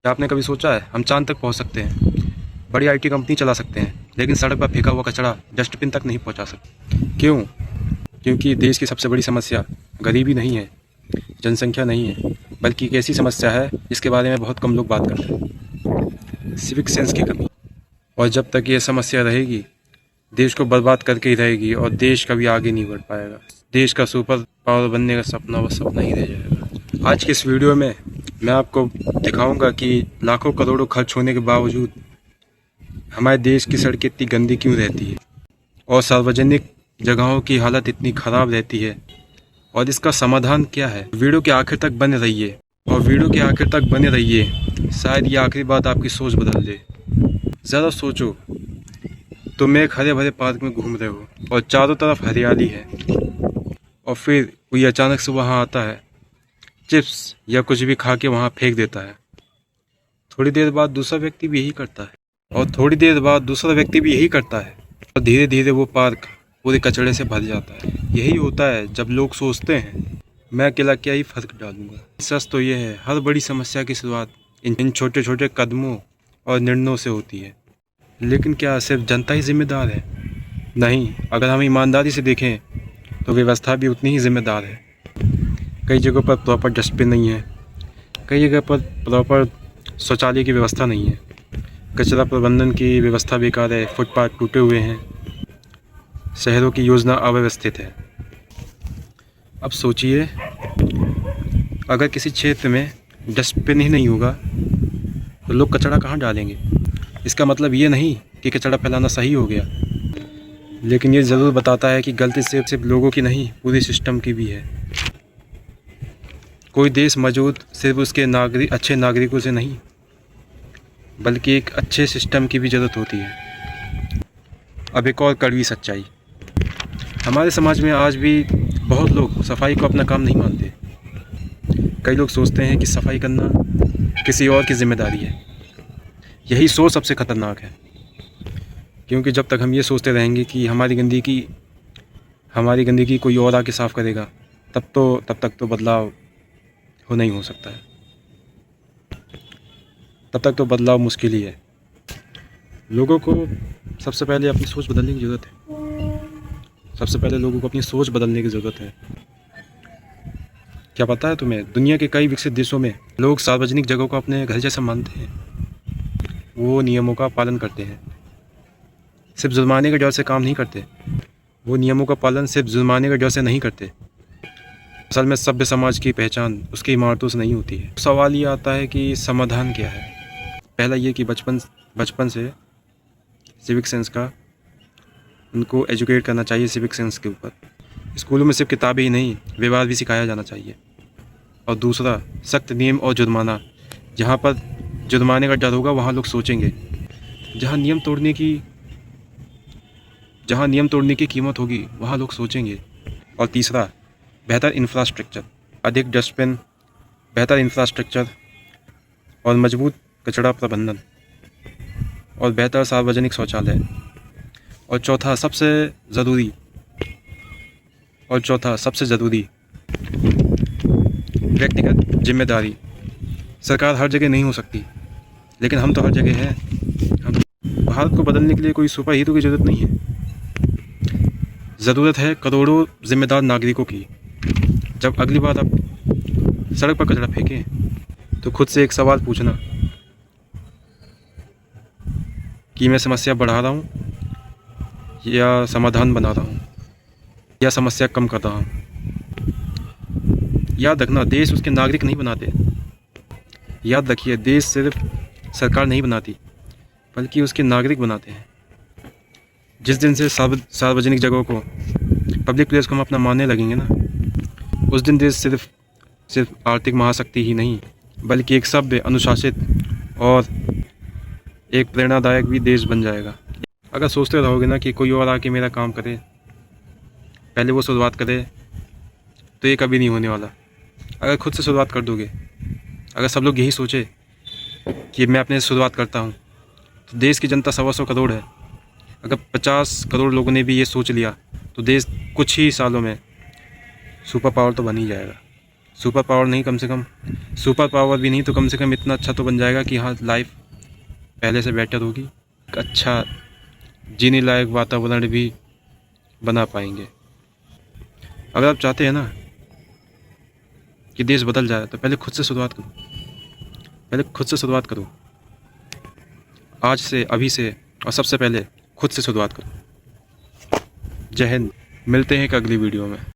क्या आपने कभी सोचा है हम चांद तक पहुंच सकते हैं, बड़ी आईटी कंपनी चला सकते हैं, लेकिन सड़क पर फेंका हुआ कचरा डस्टबिन तक नहीं पहुंचा सकते? क्यों? क्योंकि देश की सबसे बड़ी समस्या गरीबी नहीं है, जनसंख्या नहीं है, बल्कि एक ऐसी समस्या है जिसके बारे में बहुत कम लोग बात करते हैं, सिविक सेंस की कमी। और जब तक ये समस्या रहेगी, देश को बर्बाद करके ही रहेगी और देश कभी आगे नहीं बढ़ पाएगा। देश का सुपर पावर बनने का सपना वो सपना ही रह जाएगा। आज के इस वीडियो में मैं आपको दिखाऊंगा कि लाखों करोड़ों खर्च होने के बावजूद हमारे देश की सड़कें इतनी गंदी क्यों रहती है और सार्वजनिक जगहों की हालत इतनी ख़राब रहती है और इसका समाधान क्या है। वीडियो के आखिर तक बने रहिए और वीडियो के आखिर तक बने रहिए, शायद ये आखिरी बात आपकी सोच बदल दे। ज़रा सोचो, तुम एक हरे भरे पार्क में घूम रहे हो और चारों तरफ हरियाली है, और फिर कोई अचानक से वहाँ आता है, चिप्स या कुछ भी खा के वहाँ फेंक देता है। थोड़ी देर बाद दूसरा व्यक्ति भी यही करता है और थोड़ी देर बाद दूसरा व्यक्ति भी यही करता है और धीरे धीरे वो पार्क पूरे कचड़े से भर जाता है। यही होता है जब लोग सोचते हैं मैं अकेला क्या ही फर्क डालूंगा। सच तो ये है, हर बड़ी समस्या की शुरुआत इन छोटे छोटे कदमों और निर्णयों से होती है। लेकिन क्या सिर्फ जनता ही जिम्मेदार है? नहीं, अगर हम ईमानदारी से देखें तो व्यवस्था भी उतनी ही जिम्मेदार है। कई जगहों पर प्रॉपर डस्टबिन नहीं है, कई जगह पर प्रॉपर शौचालय की व्यवस्था नहीं है, कचरा प्रबंधन की व्यवस्था बेकार है, फुटपाथ टूटे हुए हैं, शहरों की योजना अव्यवस्थित है। अब सोचिए, अगर किसी क्षेत्र में डस्टबिन ही नहीं होगा तो लोग कचरा कहाँ डालेंगे? इसका मतलब ये नहीं कि कचरा फैलाना सही हो गया, लेकिन ये ज़रूर बताता है कि गलती सिर्फ लोगों की नहीं, पूरे सिस्टम की भी है। कोई देश मौजूद सिर्फ उसके अच्छे नागरिकों से नहीं, बल्कि एक अच्छे सिस्टम की भी ज़रूरत होती है। अब एक और कड़वी सच्चाई, हमारे समाज में आज भी बहुत लोग सफाई को अपना काम नहीं मानते। कई लोग सोचते हैं कि सफाई करना किसी और की जिम्मेदारी है। यही सोच सबसे ख़तरनाक है, क्योंकि जब तक हम ये सोचते रहेंगे कि हमारी गंदगी कोई और आके साफ़ करेगा, तब तक तो बदलाव नहीं हो सकता है। तब तक तो बदलाव मुश्किल ही है। लोगों को सबसे पहले अपनी सोच बदलने की ज़रूरत है। सबसे पहले लोगों को अपनी सोच बदलने की ज़रूरत है। क्या पता है तुम्हें, दुनिया के कई विकसित देशों में लोग सार्वजनिक जगहों को अपने घर जैसा मानते हैं। वो नियमों का पालन करते हैं, सिर्फ जुर्माने के डर से काम नहीं करते। वो नियमों का पालन सिर्फ जुर्माने के डर से नहीं करते। असल में सभ्य समाज की पहचान उसकी इमारतों से नहीं होती है। सवाल ये आता है कि समाधान क्या है। पहला ये कि बचपन से सिविक सेंस का उनको एजुकेट करना चाहिए। सिविक सेंस के ऊपर स्कूलों में सिर्फ किताबें ही नहीं, व्यवहार भी सिखाया जाना चाहिए। और दूसरा, सख्त नियम और जुर्माना। जहाँ पर जुर्माने का डर होगा वहाँ लोग सोचेंगे। जहाँ नियम तोड़ने की कीमत होगी वहाँ लोग सोचेंगे। और तीसरा, बेहतर इंफ्रास्ट्रक्चर, अधिक डस्टबिन, बेहतर इंफ्रास्ट्रक्चर और मजबूत कचरा प्रबंधन और बेहतर सार्वजनिक शौचालय। और चौथा सबसे ज़रूरी, व्यक्तिगत जिम्मेदारी। सरकार हर जगह नहीं हो सकती, लेकिन हम तो हर जगह हैं। भारत को बदलने के लिए कोई सुपर हीरो की ज़रूरत नहीं है। ज़रूरत है करोड़ों जिम्मेदार नागरिकों की। जब अगली बार आप सड़क पर कचरा फेंकें तो खुद से एक सवाल पूछना कि मैं समस्या बढ़ा रहा हूँ या समाधान बना रहा हूँ, या समस्या कम कर रहा हूँ। याद रखना, देश उसके नागरिक नहीं बनाते। याद रखिए, देश सिर्फ सरकार नहीं बनाती, बल्कि उसके नागरिक बनाते हैं। जिस दिन से सार्वजनिक जगहों को, पब्लिक प्लेस को हम अपना मानने लगेंगे ना, उस दिन देश सिर्फ आर्थिक महाशक्ति ही नहीं, बल्कि एक सभ्य, अनुशासित और एक प्रेरणादायक भी देश बन जाएगा। अगर सोचते रहोगे ना कि कोई और आके मेरा काम करे, पहले वो शुरुआत करे, तो ये कभी नहीं होने वाला। अगर खुद से शुरुआत कर दोगे, अगर सब लोग यही सोचे कि मैं अपने से शुरुआत करता हूँ, तो देश की जनता 125 करोड़ है। अगर 50 करोड़ लोगों ने भी ये सोच लिया तो देश कुछ ही सालों में सुपर पावर तो बन ही जाएगा। सुपर पावर नहीं, कम से कम सुपर पावर भी नहीं तो कम से कम इतना अच्छा तो बन जाएगा कि हाँ लाइफ पहले से बेटर होगी, एक अच्छा जीने लायक वातावरण भी बना पाएंगे। अगर आप चाहते हैं ना कि देश बदल जाए तो पहले खुद से शुरुआत करो, पहले खुद से शुरुआत करो, आज से, अभी से, और सबसे पहले खुद से शुरुआत करो। जय हिंद। मिलते हैं एक अगली वीडियो में।